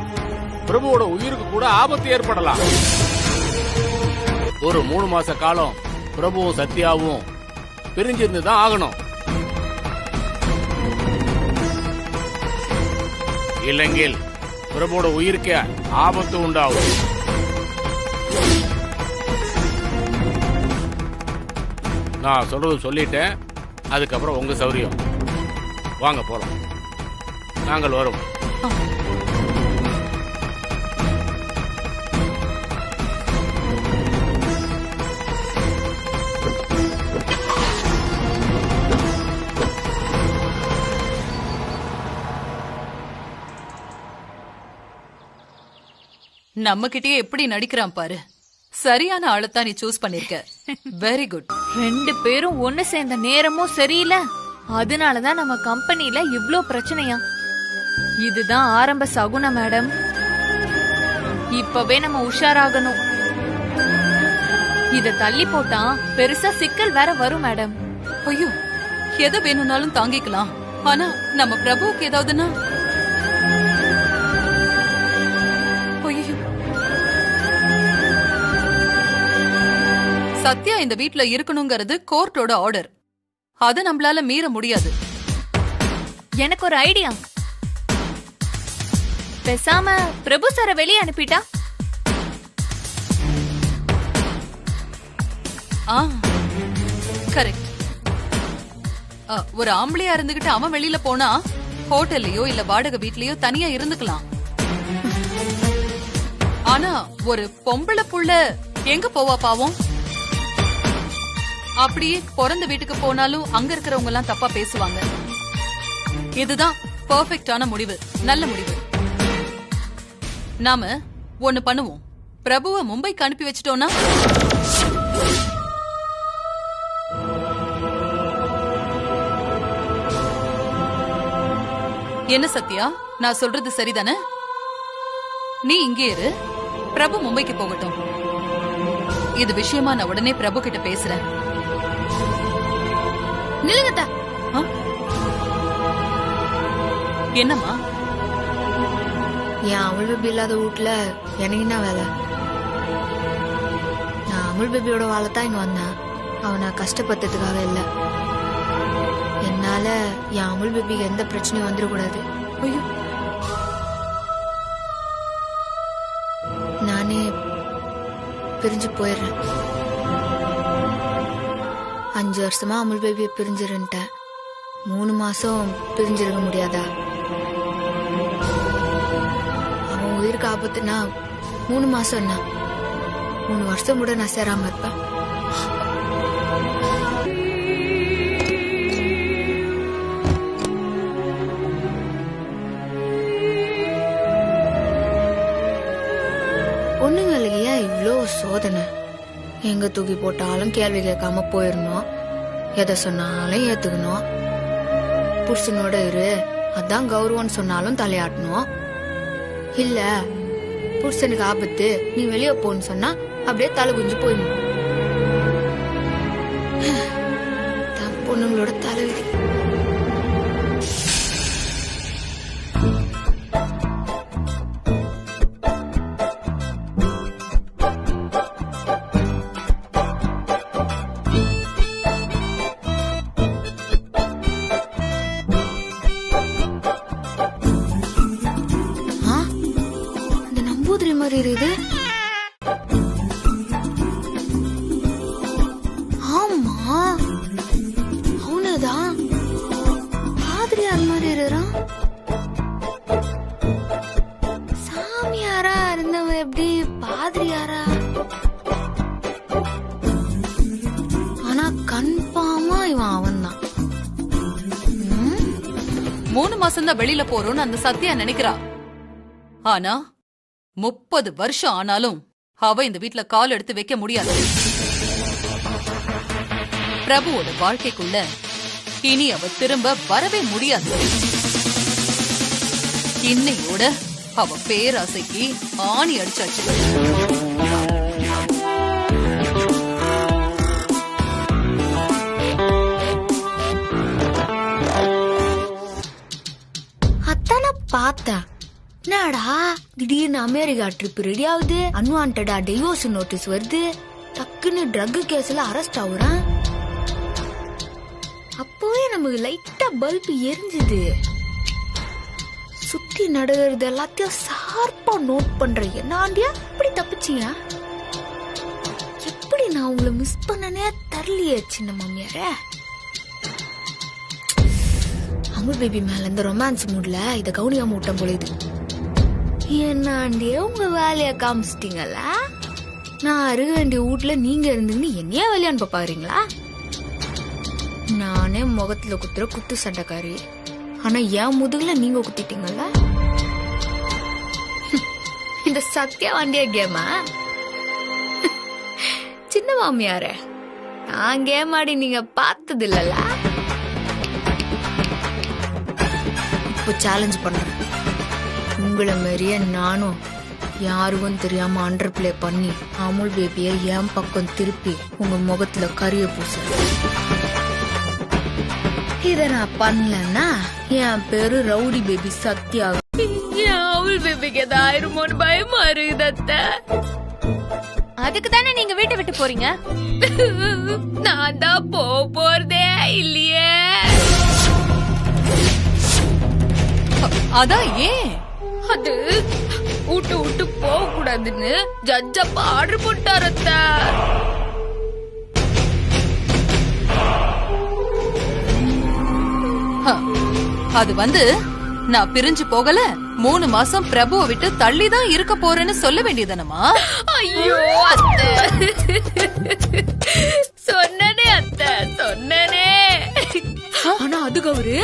பிரபுவோட உயிருக்கு கூட ஆபத்து ஏற்படலாம். ஒரு 3 மாச காலம் பிரபுவும் சத்யாவும் பிரிஞ்சிருந்துதான் ஆகணும். இல்லைங்கில் பிரபுவோட உயிருக்கு ஆபத்து உண்டாகும். நான் சொல்றது சொல்லிட்டேன். அதுக்கப்புறம் உங்க சௌரியம். வாங்க போறோம். நாங்கள் வரோம். நம்ம கிட்டயே எப்படி நடிக்கிறான் பாரு. சரியான ஆளத்தான் நீ சூஸ் பண்ணிருக்க. Very good. 2 பேரும் ஒண்ணு சேர்ந்த நேரமும் சரியில்லை. அதனாலதான் நம்ம கம்பெனில இவ்ளோ பிரச்சனையா. இதுதான் ஆரம்ப சகுனம் மேடம். இப்பவே நம்ம உஷாராகணும். இத தள்ளி போட்டா பெருசா சிக்கல் வேற வரும் மேடம். ஐயோ, எதை வேணும்னாலும் தாங்கிக்கலாம். ஆனா நம்ம பிரபுவுக்கு ஏதாவதுன்னா சத்யா இந்த வீட்ல இருக்கணுங்கிறது கோர்ட்டோட ஆர்டர். அத நம்மளால மீற முடியாது. எனக்கு ஒரு ஐடியா. பேசாம பிரபு சார வெளியே அனுப்பிட்டா? கரெக்ட். ஒரு ஆம்பளையா இருந்துகிட்டு அவன் வெளியில போனா ஹோட்டல்லையோ இல்ல வாடகை வீட்லயோ தனியா இருந்துக்கலாம். ஆனா ஒரு பொம்பளை புள்ள எங்க போவா பாவம்? அப்படியே பிறந்த வீட்டுக்கு போனாலும் அங்க இருக்கிறவங்க எல்லாம் தப்பா பேசுவாங்க. இதுதான் பெர்ஃபெக்ட்டான முடிவு, நல்ல முடிவு. நாம ஒண்ணு பண்ணுவோம். பிரபுவை மும்பைக்கு அனுப்பி வச்சிட்டோம்னா என்ன சத்யா, நான் சொல்றது சரிதானே? நீ இங்கே இரு, பிரபு மும்பைக்கு போகட்டும். இது விஷயமா நான் உடனே பிரபு கிட்ட பேசுறேன். நிலுங்கத்தா. என்னம்மா? என் அமுல் பேபி இல்லாத வீட்டுல எனக்கு என்ன வேலை? நான் அமுல் பேபியோட வாழத்தான் இங்க வந்தேன். அவனை கஷ்டப்படுத்துறதுக்காக இல்ல. என்னால என் அமுல் பேபிக்கு எந்த பிரச்சனையும் வந்துடக்கூடாது. ஐயோ, நானே பிரிஞ்சு போயிடுறேன். 5 வருஷமா அமுல் பேபியை பிரிஞ்சிருந்தேன். 3 மாசம் பிரிஞ்சிருக்க முடியாதா? அவன் உயிருக்கு ஆபத்துனா 3 மாசம் என்ன, 3 வருஷம் கூட நான் சேராம இருப்பேன். பொண்ணுங்களுக்கு ஏன் இவ்வளோ சோதனை? எங்க தூக்கி போட்டாலும் கேள்வி கேட்காம போயிடணும், எதை சொன்னாலும் ஏத்துக்கணும், புருஷனோட இரு அதான் கௌரவம்னு சொன்னாலும் தலையாட்டணும். இல்ல புருஷனுக்கு ஆபத்து நீ வெளியே போன்னு சொன்னா அப்படியே தலை குஞ்சு போயிடணும். தான் பொண்ணுங்களோட தலைவிதி. மாதிரி இருக்குது. ஆமா, அவனதான் பாதிரியார் மாதிரி இருக்கிறான். சாமியாரா இருந்தவன் எப்படி பாதிரியாரா? ஆனா கன்ஃபார்மா இவன் அவன் தான். 3 மாசம் தான் வெளியில போறோம்னு அந்த சத்யா நினைக்கிறா. ஆனா 30 வருஷம் ஆனாலும் அவ இந்த வீட்ல கால் எடுத்து வைக்க முடியாது. பிரபுவோட வாழ்க்கைக்குள்ள இனி அவ திரும்ப வரவே முடியாது. இன்னையோட அவ பேராசைக்கு ஆணி அடிச்சாச்சு. அத்தான பார்த்தா என்னடா திடீர்னு அமெரிக்கா ட்ரிப் ரெடி ஆகுது, அன்வான்டா டிவோர்ஸ் நோட்டீஸ் வருது, டக்குன்னு ட்ரக் கேஸ்ல அரெஸ்ட் ஆகுறான். அப்போவே நமக்கு லைட்டா பல்பு எரிஞ்சுது. சுத்தி நடக்கிறது எல்லாத்தையும் ஷார்ப்பா நோட் பண்ற என்னாண்டியா இப்படி தப்பிச்சியா? எப்படி நான் உங்களை மிஸ் பண்ணனே தெரியலையே சின்ன மாமியார. அமுல் பேபி மேல இந்த ரொமான்ஸ் மூட்ல இத கவுனியா மூட்டம் போலுது. என்னாண்டியே உங்க வேலைய காமிச்சிட்டீங்கல்ல. நான் அருக வேண்டிய வீட்டுல நீங்க இருந்துன்னு என்னையா வேலையா அனுப்ப பாக்குறீங்களா? நானே முகத்துல குத்துற குத்து சண்டைக்காரி, ஆனா என் முதுகுல நீங்க குத்திட்டீங்கல்ல. இந்த சத்யா வண்டிய கேமா? சின்ன மாமியார நான் கேம் ஆடி நீங்க பார்த்தது இல்லல. இப்போ சேலஞ்ச் பண்றேன். உங்களை மாதிரியே நானும் யாருக்கும் தெரியாம அண்டர் பிளே பண்ணி அமுல் பேபிய என் பக்கம் திருப்பி உங்க முகத்துல கரிய பூச. இத நான் பண்ணலன்னா என் பேரு ரவுடி பேபி சத்யா. அமுல் பேபிக்கு ஏதாயிருமோன்னு பயமா இருக்குது. அதுக்கு தானே நீங்க வீட்டை விட்டு போறீங்க? நான் தான் போறதே இல்லையே. அதான் ஏன்? அது விட்டு போக கூடாதுன்னு ஜட்ஜ் அப்பா ஆர்டர் போட்டாரு அத்தை. அது வந்து நான் பிரிஞ்சு போகல, 3 மாசம் பிரபுவை விட்டு தள்ளி தான் இருக்க போறேன்னு சொல்ல வேண்டியதானமா? ஐயோ அத்தை, சொன்னனே அத்தை, சொன்னனே. ஆனா அதுக்கு அவரு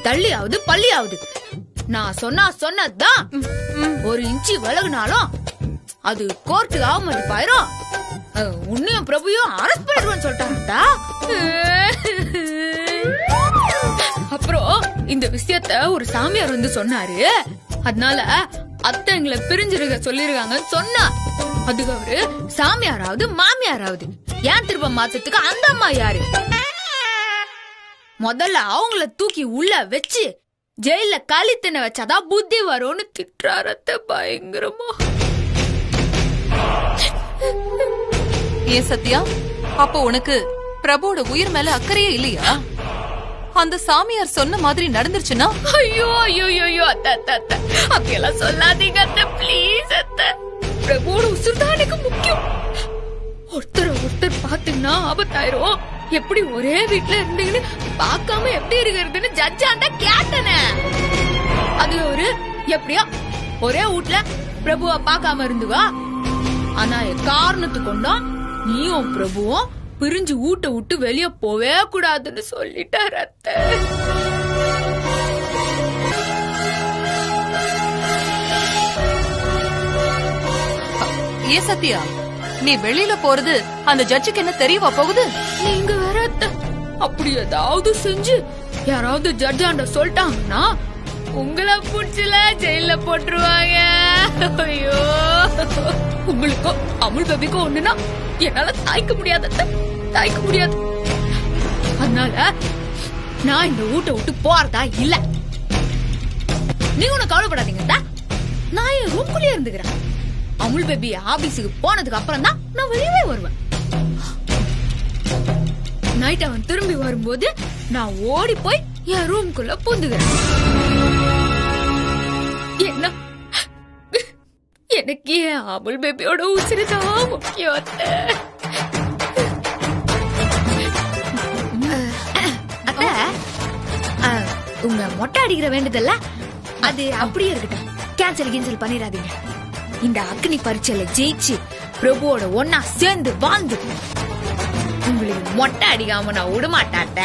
தள்ளியாவது பள்ளியாவது நான் சொன்னதுதான். 1 இன்ச்சு விலகுனாலும் அது கோர்ட்டுக்கு ஆகுமதி பாயிரும். உன்னையும் பிரபுயும் அரெஸ்ட் பண்ணிடுவேன்னு சொல்லிட்டாருடா. அப்புறம் இந்த விஷயத்த ஒரு சாமியார் வந்து சொன்னாரு. அதனால அத்தை எங்களை பிரிஞ்சிருக்க சொல்லிருக்காங்கன்னு சொன்னா. அதுக்கு அவரு சாமியாராவது மாமியாராவது ஏன் திரும்ப மாசத்துக்கு அந்த அம்மா யாரு? முதல்ல அவங்கள தூக்கி உள்ள வச்சு ஜெயில கழித்தின வச்சாதான் புத்தி வரும்னு திட்டுறாரத்த பயங்கரமா. ஏன் சத்யா, அப்போ உனக்கு பிரபுவோட உயிர் மேல அக்கறையே இல்லையா? அந்த சாமியார் சொன்ன மாதிரி நடந்துருச்சுன்னா? ஐயோ ஐயோ ஐயோ அத்தை அத்தை அப்படியெல்லாம் சொல்லாதீங்க அத்தை, பிளீஸ் அத்தை. பிரபுவோட உசுர் தான் எனக்கு முக்கியம். ஒருத்தர் பாத்தீங்கன்னா ஆபத்தாயிரும். எப்படி ஒரே வீட்டுல இருந்தீங்கன்னு பாக்காம எப்படி இருக்கிறதுன்னு ஜட்ஜ் ஆண்டா கேட்டனே. அது ஒரு எப்படியா ஒரே வீட்டுல பிரபுவ பாக்காம இருந்துவா. ஆனா காரணத்து கொண்டா நீயும் பிரபுவும் பிரிஞ்சு வீட்டை விட்டு வெளிய போவே கூடாதுன்னு சொல்லிட்டார் அத்தை. ஏன் சத்யா, நீ வெளியில போறது அந்த ஜட்ஜுக்கு என்ன தெரியவா போகுது? நீங்க வேற அத்தை, அப்படி ஏதாவது செஞ்சு யாராவது ஜட்ஜாண்ட சொல்லிட்டாங்கன்னா உங்களை புடிச்சுல ஜெயில போட்டுருவாங்க. ஐயோ, உங்களுக்கும் அமுல் பேபிக்கும் ஒண்ணுன்னா என்னால தாய்க்க முடியாது அத்தை, தாய்க்க முடியாது. அதனால நான் இந்த வீட்டை விட்டு போறதா இல்ல. நீங்க ஒண்ணு கவலைப்படாதீங்க, நான் என் ரூம்குள்ளே இருந்துக்கிறேன். அமுல் பேபி ஆபீஸுக்கு போனதுக்கு அப்புறம் தான் நான் வெளியவே வருவேன். நைட் அவன் திரும்பி வரும்போது நான் ஓடி போய் என் ரூம்குள்ள பூந்துக்கிறேன். என்ன எனக்கு என் அமுல் பேபியோட உசிரிதான் முக்கியம் அத்தை. உங்க மொட்டை அடிக்கிற வேண்டுதல்ல அது அப்படியே இருக்கட்டும். கேன்சல் பண்ணிடாதீங்க. இந்த அக்னி பரீட்சையில ஜெயிச்சு பிரபுவோட ஒன்னா சேர்ந்து வாழ்ந்து உங்களுக்கு மொட்டை அடிக்காம நான் விட மாட்டாட்ட,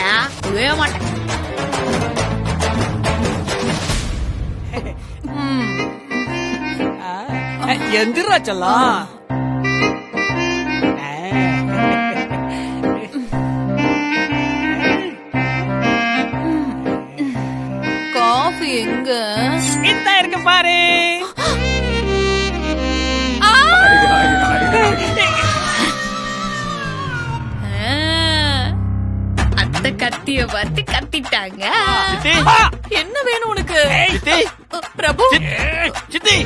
விடவே மாட்டேன். எந்திரா செல்லம். காஃபி எங்க? இந்த இருக்கு பாரு. அத்தை கத்திய பார்த்து கத்திட்டாங்க. என்ன வேணும் உனக்கு? பிரபு சித்தி,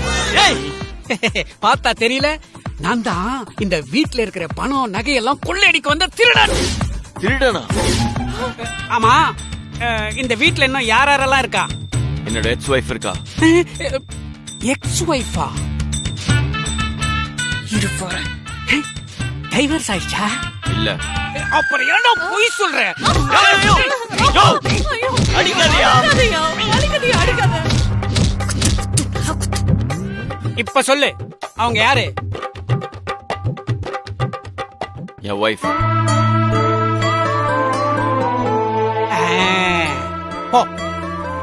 பார்த்தா தெரியல, நான் தான் இந்த வீட்டுல இருக்கிற பணம் நகையெல்லாம் கொள்ளையடிக்க வந்த திருடன். திருடனா? ஆமா, இந்த வீட்டுல இன்னும் யாரெல்லாம் இருக்கா? என்னோட எக்ஸ் ஒய்ஃப் இருக்கா. எக்ஸ் ஒய்ஃபா? டைவர்ஸ் ஆயிடுச்சா? இல்ல. அப்புறம் ஏன்டா பொய் சொல்ற? இப்ப சொல்லு, அவங்க யாரு? என் ஒய்ஃப்.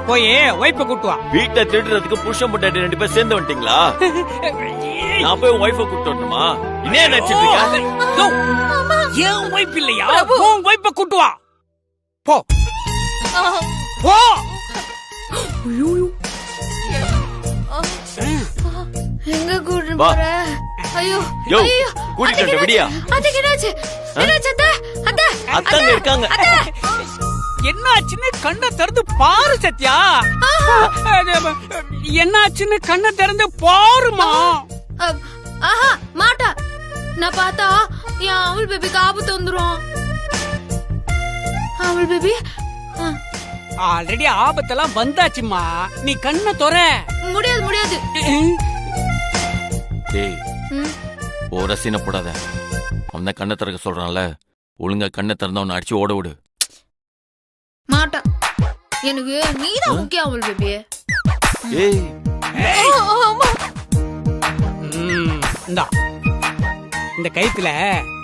போய் ஒய்ஃப கூட்டு வா. வீட்டை திருடுறதுக்கு புருஷன் பொண்டாட்டி 2 பேர் சேர்ந்து வந்துட்டீங்களா? நான் போய் ஒய்ஃப கூட்டு வரணுமா? என்ன நினைச்சிட்டு? ஏன் ஒய்ஃப் இல்லையா? உன் ஒய்ஃப கூட்டு வா. போ போ. எங்க கூட்டு போற? ஐயோ ஐயோ, கூட்டிட்டு விடியா? அதுக்கு என்னாச்சு? என்னாச்சு அத்தை? அத்தை அத்தாங்க இருக்காங்க. என்னாச்சுன்னு கண்ணை திறந்து பாரு சத்யா. என்னாச்சுன்னு கண்ணை திறந்து பாருமா. ஆஹா மாட்டா. நான் பார்த்தா என் அமுல் பேபிக்கு ஆபத்து வந்துரும். அமுல் பேபி ஆல்ரெடி ஆபத்தெல்லாம் வந்தாச்சுமா, நீ கண்ணை தொற. முடியாது முடியாது. டேய் ஓரசின போடாத. அவன கண்ணை திறக்க சொல்றான்ல, ஒழுங்கா கண்ணை திறந்த அவனை அடிச்சு ஓட விடு. மாட்டா, எனக்கு நீதான் முக்கியம் அமுல் பேபி. ஏய் இந்தா, இந்த கைத்துல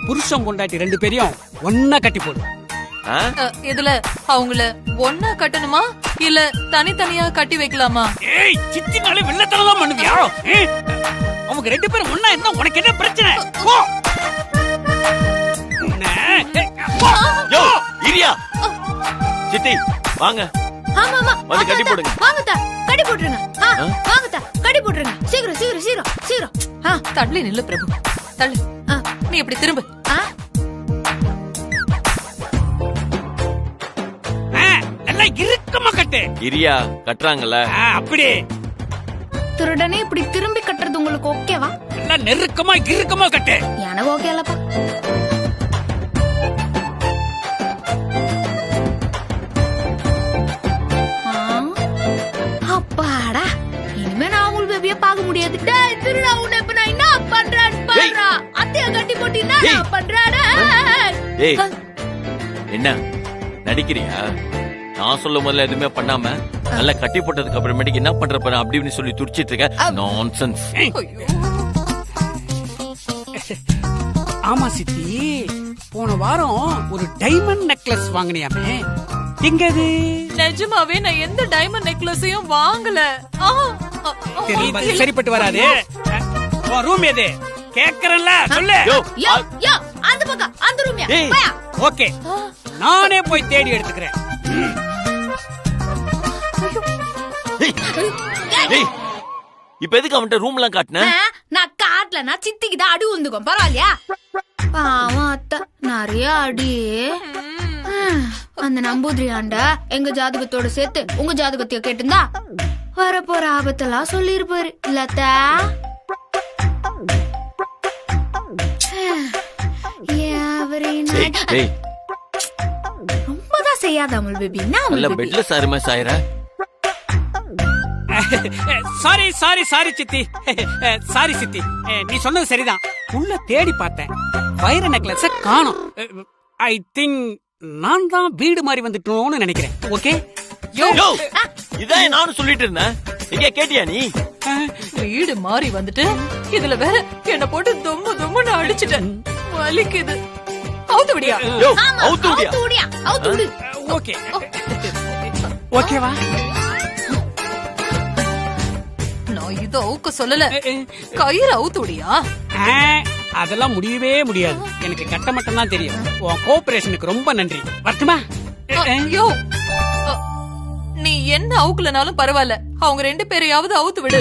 புருஷன் பொண்டாட்டி 2 பேரையும் ஒன்னா கட்டி போடு. இதுல அவங்கள ஒன்னா கட்டணுமா இல்ல தனித்தனியா கட்டி வைக்கலாமா? ஏய் சித்தினாலே வெள்ளத்தனமா பண்ணுவியா? அவங்க 2 பேரும் ஒன்னா இருந்தா உனக்கு என்ன பிரச்சனை? போ. யோ இரியா சித்தி வாங்க. ஆமா ஆமா வந்து கட்டி போடுங்க. வாங்கடா கட்டி போடுங்க. வாங்கடா கட்டி போடுங்க. சீக்கிரம் சீக்கிரம் சீக்கிரம் சீக்கிரம். தள்ளி நில்லு பிரபு, தள்ளு. நீ இப்படி திரும்ப. நல்லா இறுக்கமா கட்டு. இரியா கட்டுறாங்கல்ல அப்படி. திருடனே இப்படி திரும்பி கட்டுறது உங்களுக்கு ஓகேவா? நல்லா நெருக்கமா இறுக்கமா கட்டு. எனக்கு ஓகே இல்லப்பா. அப்பாடா, இனிமே நான் அமுல் பேபியை பார்க்க முடியாது. டேய் திருடா, உன்னை இப்ப நான் என்ன பண்றேன்னு பாருடா. அத்தைய கட்டி போட்டீன்னா நான் பண்றாடா. ஏய் என்ன நடிக்கிறியா? நான் சொல்லும் போதுல எதுவுமே பண்ணாம நல்லா கட்டி போட்டதுக்கு அப்புறமேட்டுக்கு என்ன பண்ற பாரு அப்படின்னு சொல்லி துடிச்சிட்டு இருக்க. நான்சென்ஸ். ஆமா சித்தி, போன வாரம் ஒரு டைமண்ட் நெக்லஸ் வாங்கினியாமே, எங்க அது? நிஜமாவே நான் எந்த டைமண்ட் நெக்லஸையும் வாங்கல. சரிப்பட்டு வராது. ரூம் எது கேக்குறேன்ல, சொல்லு. யோ யோ, அந்த பக்கம் அந்த ரூம்யா. ஓகே, நானே போய் தேடி எடுத்துக்கிறேன். இப்ப எதுக்கு அவன்கிட்ட ரூம் எல்லாம் காட்டின? நான் காட்டல, நான் சித்திக்கு தான் அடி உந்துக்கும். பரவாயில்லையா? பாவம் அத்தை, நிறைய அடி. அந்த நம்பூதிரி ஆண்டா எங்க ஜாதகத்தோட சேர்த்து உங்க ஜாதகத்தைய கேட்டிருந்தா வரப்போற ஆபத்தெல்லாம் சொல்லி இருப்பாரு இல்லத்தா? ரொம்பதான் செய்யாத அமுல் பேபி. பெட்ல சாருமா சாயிர. சாரி சாரி சாரி சித்தி, சாரி சித்தி, நீ சொன்னது சரிதான். உள்ள தேடி பார்த்தேன், வைர நெக்லஸ காணோம். ஐ திங்க் நான் தான் வீடு மாறி வந்துட்டோம்னு நினைக்கிறேன். ஓகே, இதான் நானும் சொல்லிட்டு இருந்தேன். எங்க கேட்டியா நீ? வீடு மாறி வந்துட்டு இதுல வேற என்ன போட்டு தொம்மு தொம்முன்னு அடிச்சுட்டேன். வலிக்குது. அவுத்து விடியா? அவுத்து விடியா? அவுத்து விடு. ஓகே ஓகேவா? நான் இது அவுக்க சொல்லல, கயிறு அவுத்து விடியா? அதெல்லாம் முடியவே முடியாது. எனக்கு கட்ட மட்டும் தான் தெரியும். உன் கோஆபரேஷனுக்கு ரொம்ப நன்றி. வரட்டுமா? ஐயோ, நீ என்ன அவுக்கலனாலும் பரவாயில்ல, அவங்க 2 பேரையாவது அவுத்து விடு.